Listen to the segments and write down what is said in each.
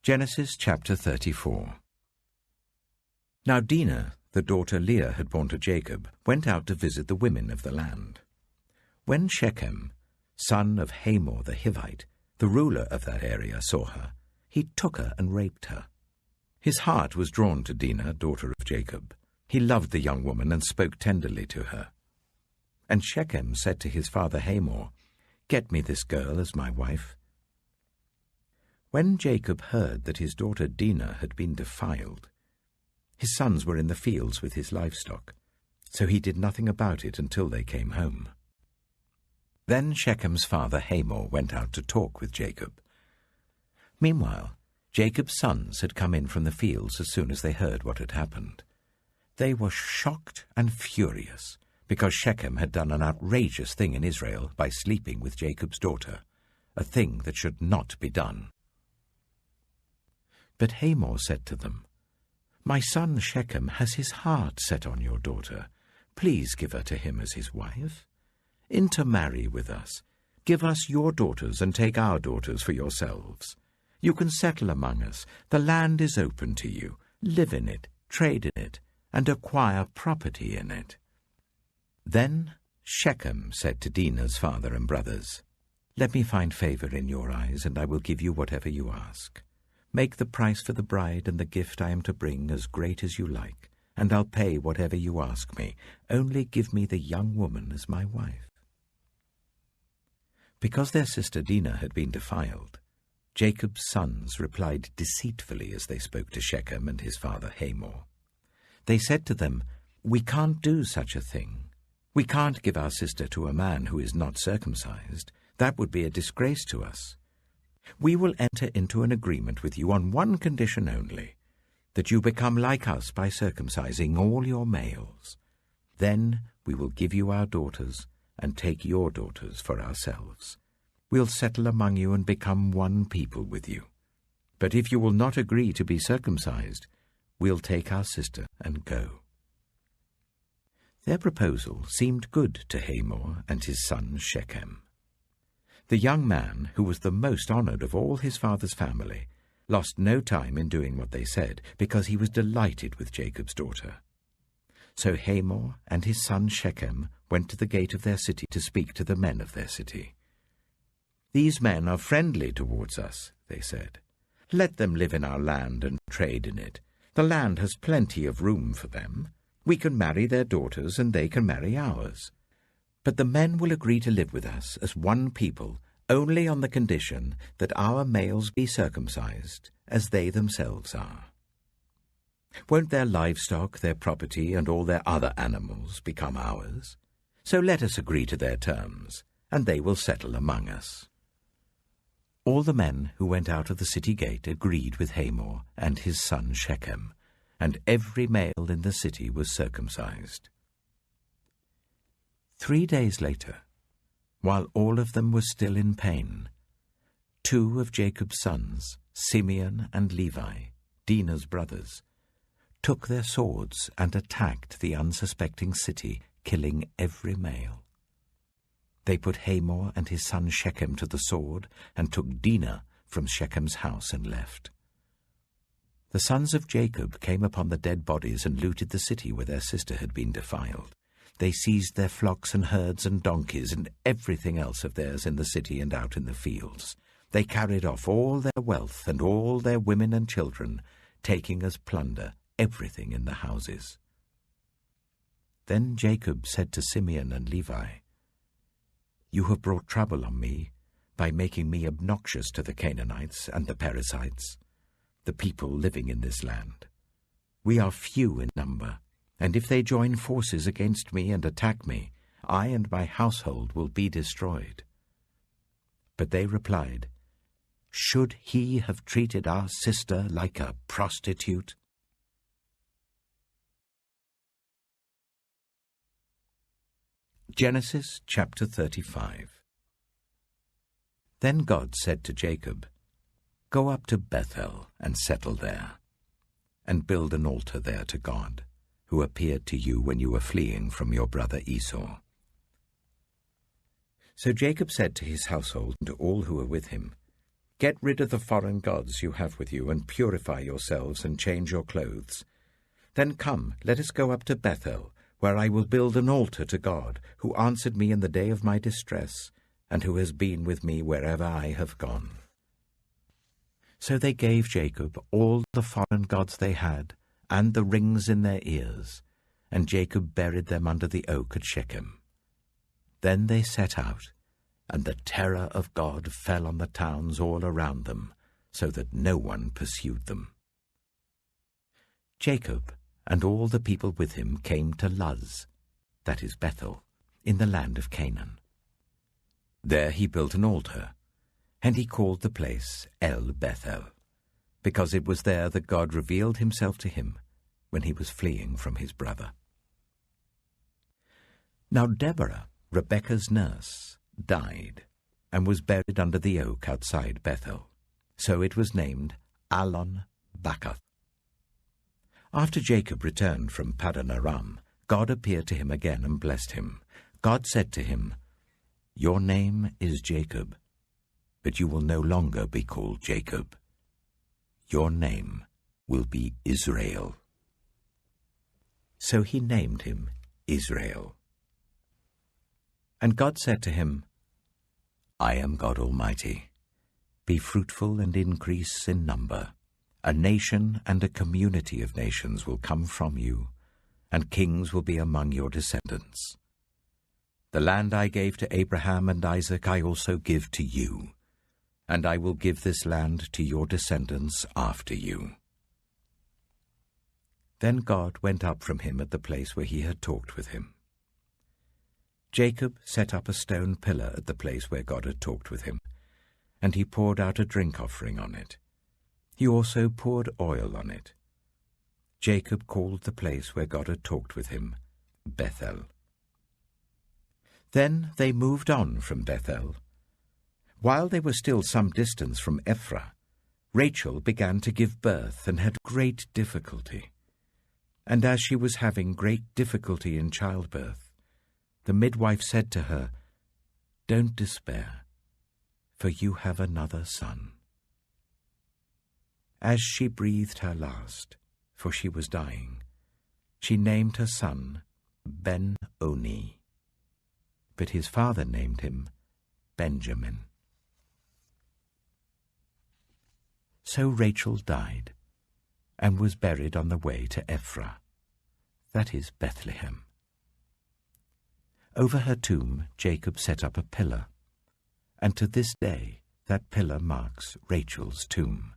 Genesis chapter 34. Now Dinah, the daughter Leah had borne to Jacob, went out to visit the women of the land. When Shechem, son of Hamor the Hivite, the ruler of that area, saw her, he took her and raped her. His heart was drawn to Dinah, daughter of Jacob. He loved the young woman and spoke tenderly to her. And Shechem said to his father Hamor, "Get me this girl as my wife." When Jacob heard that his daughter Dinah had been defiled, his sons were in the fields with his livestock, so he did nothing about it until they came home. Then Shechem's father Hamor went out to talk with Jacob. Meanwhile, Jacob's sons had come in from the fields as soon as they heard what had happened. They were shocked and furious, because Shechem had done an outrageous thing in Israel by sleeping with Jacob's daughter, a thing that should not be done. But Hamor said to them, "My son Shechem has his heart set on your daughter. Please give her to him as his wife. Intermarry with us. Give us your daughters and take our daughters for yourselves. You can settle among us. The land is open to you. Live in it, trade in it, and acquire property in it." Then Shechem said to Dinah's father and brothers, "Let me find favor in your eyes, and I will give you whatever you ask. Make the price for the bride and the gift I am to bring as great as you like, and I'll pay whatever you ask me. Only give me the young woman as my wife." Because their sister Dinah had been defiled, Jacob's sons replied deceitfully as they spoke to Shechem and his father Hamor. They said to them, "We can't do such a thing. We can't give our sister to a man who is not circumcised. That would be a disgrace to us. We will enter into an agreement with you on one condition only, that you become like us by circumcising all your males. Then we will give you our daughters and take your daughters for ourselves. We'll settle among you and become one people with you. But if you will not agree to be circumcised, we'll take our sister and go." Their proposal seemed good to Hamor and his son Shechem. The young man, who was the most honored of all his father's family, lost no time in doing what they said, because he was delighted with Jacob's daughter. So Hamor and his son Shechem went to the gate of their city to speak to the men of their city. "These men are friendly towards us," they said. "Let them live in our land and trade in it. The land has plenty of room for them. We can marry their daughters and they can marry ours. But the men will agree to live with us as one people only on the condition that our males be circumcised as they themselves are. Won't their livestock, their property, and all their other animals become ours? So let us agree to their terms, and they will settle among us." All the men who went out of the city gate agreed with Hamor and his son Shechem, and every male in the city was circumcised. 3 days later, while all of them were still in pain, 2 of Jacob's sons, Simeon and Levi, Dinah's brothers, took their swords and attacked the unsuspecting city, killing every male. They put Hamor and his son Shechem to the sword and took Dinah from Shechem's house and left. The sons of Jacob came upon the dead bodies and looted the city where their sister had been defiled. They seized their flocks and herds and donkeys and everything else of theirs in the city and out in the fields. They carried off all their wealth and all their women and children, taking as plunder everything in the houses. Then Jacob said to Simeon and Levi, "You have brought trouble on me by making me obnoxious to the Canaanites and the Perizzites, the people living in this land. We are few in number, and if they join forces against me and attack me, I and my household will be destroyed." But they replied, "Should he have treated our sister like a prostitute?" Genesis chapter 35. Then God said to Jacob, "Go up to Bethel and settle there, and build an altar there to God, who appeared to you when you were fleeing from your brother Esau." So Jacob said to his household and to all who were with him, Get rid of the foreign gods you have with you, and purify yourselves and change your clothes. Then come, let us go up to Bethel, where I will build an altar to God, who answered me in the day of my distress, and who has been with me wherever I have gone." So they gave Jacob all the foreign gods they had, and the rings in their ears, and Jacob buried them under the oak at Shechem. Then they set out, and the terror of God fell on the towns all around them, so that no one pursued them. Jacob and all the people with him came to Luz, that is Bethel, in the land of Canaan. There he built an altar, and he called the place El Bethel, because it was there that God revealed himself to him when he was fleeing from his brother. Now Deborah, Rebekah's nurse, died, and was buried under the oak outside Bethel. So it was named Allon Bacuth. After Jacob returned from Paddan Aram, God appeared to him again and blessed him. God said to him, "Your name is Jacob, but you will no longer be called Jacob. Your name will be Israel." So he named him Israel. And God said to him, "I am God Almighty. Be fruitful and increase in number. A nation and a community of nations will come from you, and kings will be among your descendants. The land I gave to Abraham and Isaac I also give to you, and I will give this land to your descendants after you." Then God went up from him at the place where he had talked with him. Jacob set up a stone pillar at the place where God had talked with him, and he poured out a drink offering on it. He also poured oil on it. Jacob called the place where God had talked with him Bethel. Then they moved on from Bethel. While they were still some distance from Ephraim, Rachel began to give birth and had great difficulty. And as she was having great difficulty in childbirth, the midwife said to her, "Don't despair, for you have another son." As she breathed her last, for she was dying, she named her son Ben-Oni, but his father named him Benjamin. So Rachel died, and was buried on the way to Ephraim, that is Bethlehem. Over her tomb Jacob set up a pillar, and to this day that pillar marks Rachel's tomb.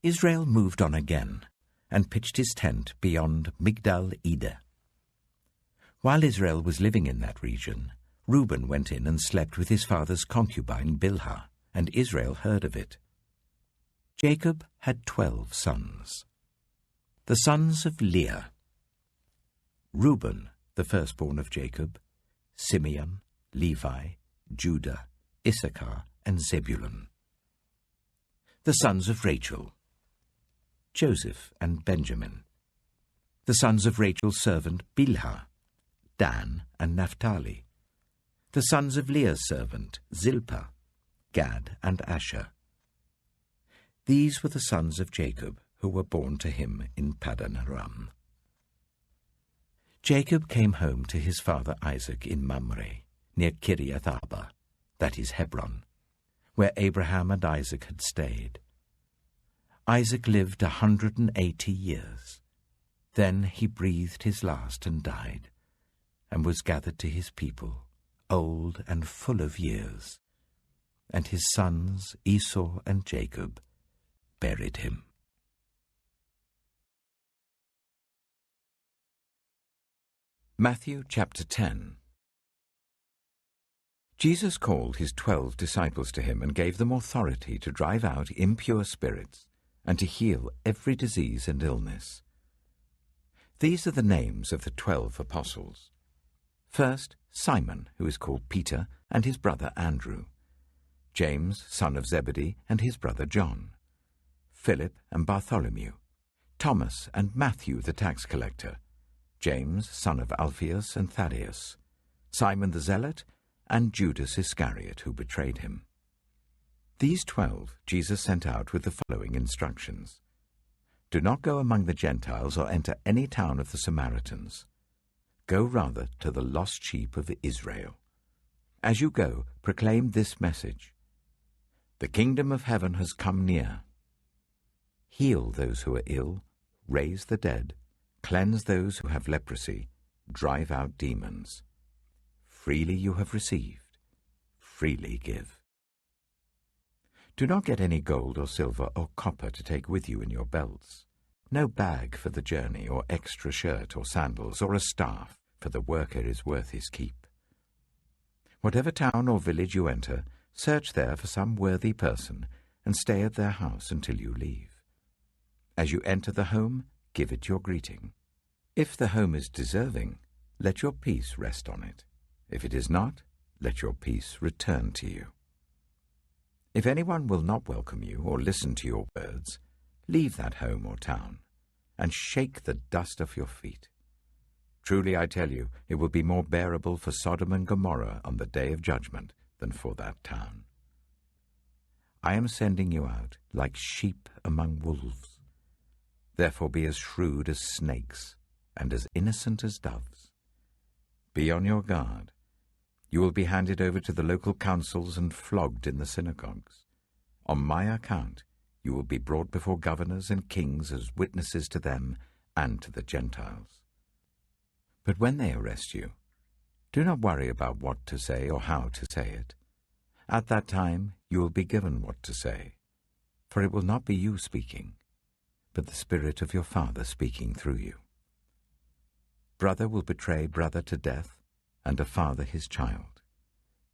Israel moved on again, and pitched his tent beyond Migdal Eder. While Israel was living in that region, Reuben went in and slept with his father's concubine Bilhah, and Israel heard of it. Jacob had 12 sons. The sons of Leah: Reuben, the firstborn of Jacob, Simeon, Levi, Judah, Issachar, and Zebulun. The sons of Rachel: Joseph and Benjamin. The sons of Rachel's servant Bilhah: Dan and Naphtali. The sons of Leah's servant Zilpah: Gad and Asher. These were the sons of Jacob who were born to him in Paddan Aram. Jacob came home to his father Isaac in Mamre, near Kiriath Arba, that is Hebron, where Abraham and Isaac had stayed. Isaac lived 180 years. Then he breathed his last and died, and was gathered to his people, old and full of years. And his sons Esau and Jacob buried him. Matthew chapter 10. Jesus called his 12 disciples to him and gave them authority to drive out impure spirits and to heal every disease and illness. These are the names of the 12 apostles. First, Simon, who is called Peter, and his brother Andrew. James, son of Zebedee, and his brother John. Philip and Bartholomew. Thomas and Matthew the tax collector. James, son of Alphaeus and Thaddeus. Simon the Zealot, and Judas Iscariot, who betrayed him. These 12 Jesus sent out with the following instructions. Do not go among the Gentiles or enter any town of the Samaritans. Go rather to the lost sheep of Israel. As you go, proclaim this message. The kingdom of heaven has come near. Heal those who are ill, raise the dead, cleanse those who have leprosy, drive out demons. Freely you have received, freely give. Do not get any gold or silver or copper to take with you in your belts. No bag for the journey, or extra shirt or sandals, or a staff, for the worker is worth his keep. Whatever town or village you enter, search there for some worthy person, and stay at their house until you leave. As you enter the home, give it your greeting. If the home is deserving, let your peace rest on it. If it is not, let your peace return to you. If anyone will not welcome you or listen to your words, leave that home or town, and shake the dust off your feet. Truly I tell you, it will be more bearable for Sodom and Gomorrah on the day of judgment than for that town. I am sending you out like sheep among wolves. Therefore be as shrewd as snakes, and as innocent as doves. Be on your guard. You will be handed over to the local councils and flogged in the synagogues. On my account, you will be brought before governors and kings as witnesses to them and to the Gentiles. But when they arrest you, do not worry about what to say or how to say it. At that time you will be given what to say, for it will not be you speaking, but the Spirit of your Father speaking through you. Brother will betray brother to death, and a father his child.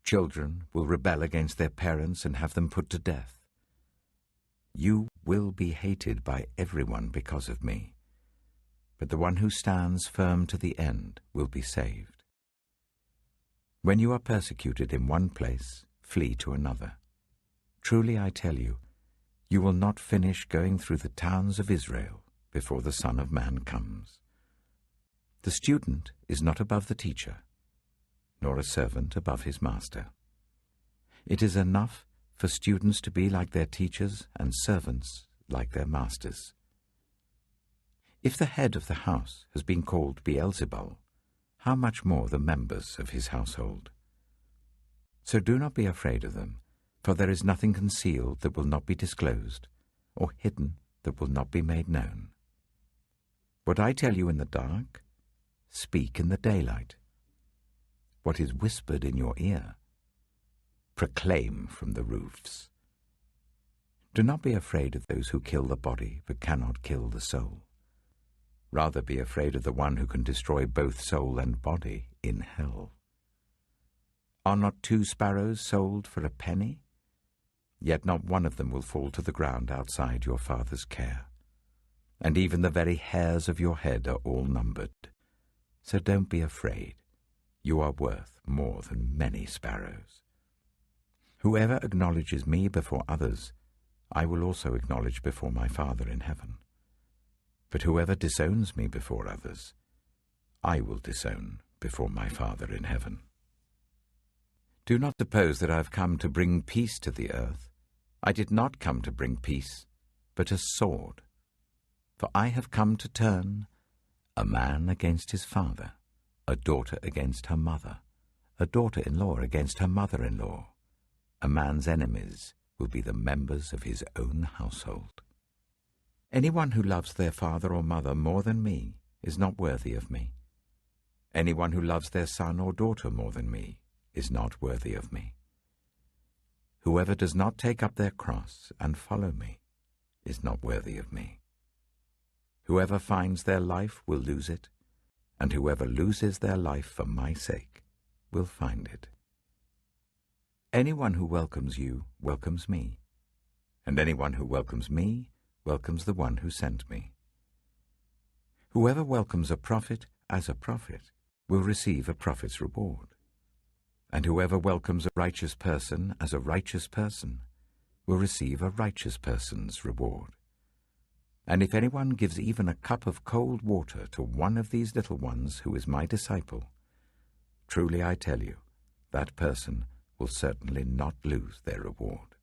Children will rebel against their parents and have them put to death. You will be hated by everyone because of me, but the one who stands firm to the end will be saved. When you are persecuted in one place, flee to another. Truly I tell you, you will not finish going through the towns of Israel before the Son of Man comes. The student is not above the teacher, nor a servant above his master. It is enough for students to be like their teachers and servants like their masters. If the head of the house has been called Beelzebul, how much more the members of his household? So do not be afraid of them, for there is nothing concealed that will not be disclosed, or hidden that will not be made known. What I tell you in the dark, speak in the daylight. What is whispered in your ear, proclaim from the roofs. Do not be afraid of those who kill the body but cannot kill the soul. Rather be afraid of the one who can destroy both soul and body in hell. Are not 2 sparrows sold for a penny? Yet not one of them will fall to the ground outside your Father's care. And even the very hairs of your head are all numbered. So don't be afraid. You are worth more than many sparrows. Whoever acknowledges me before others, I will also acknowledge before my Father in heaven. But whoever disowns me before others, I will disown before my Father in heaven. Do not suppose that I have come to bring peace to the earth. I did not come to bring peace, but a sword. For I have come to turn a man against his father, a daughter against her mother, a daughter-in-law against her mother-in-law. A man's enemies will be the members of his own household. Anyone who loves their father or mother more than me is not worthy of me. Anyone who loves their son or daughter more than me is not worthy of me. Whoever does not take up their cross and follow me is not worthy of me. Whoever finds their life will lose it, and whoever loses their life for my sake will find it. Anyone who welcomes you welcomes me, and anyone who welcomes me welcomes the one who sent me. Whoever welcomes a prophet as a prophet will receive a prophet's reward, and whoever welcomes a righteous person as a righteous person will receive a righteous person's reward. And if anyone gives even a cup of cold water to one of these little ones who is my disciple, truly I tell you, that person will certainly not lose their reward.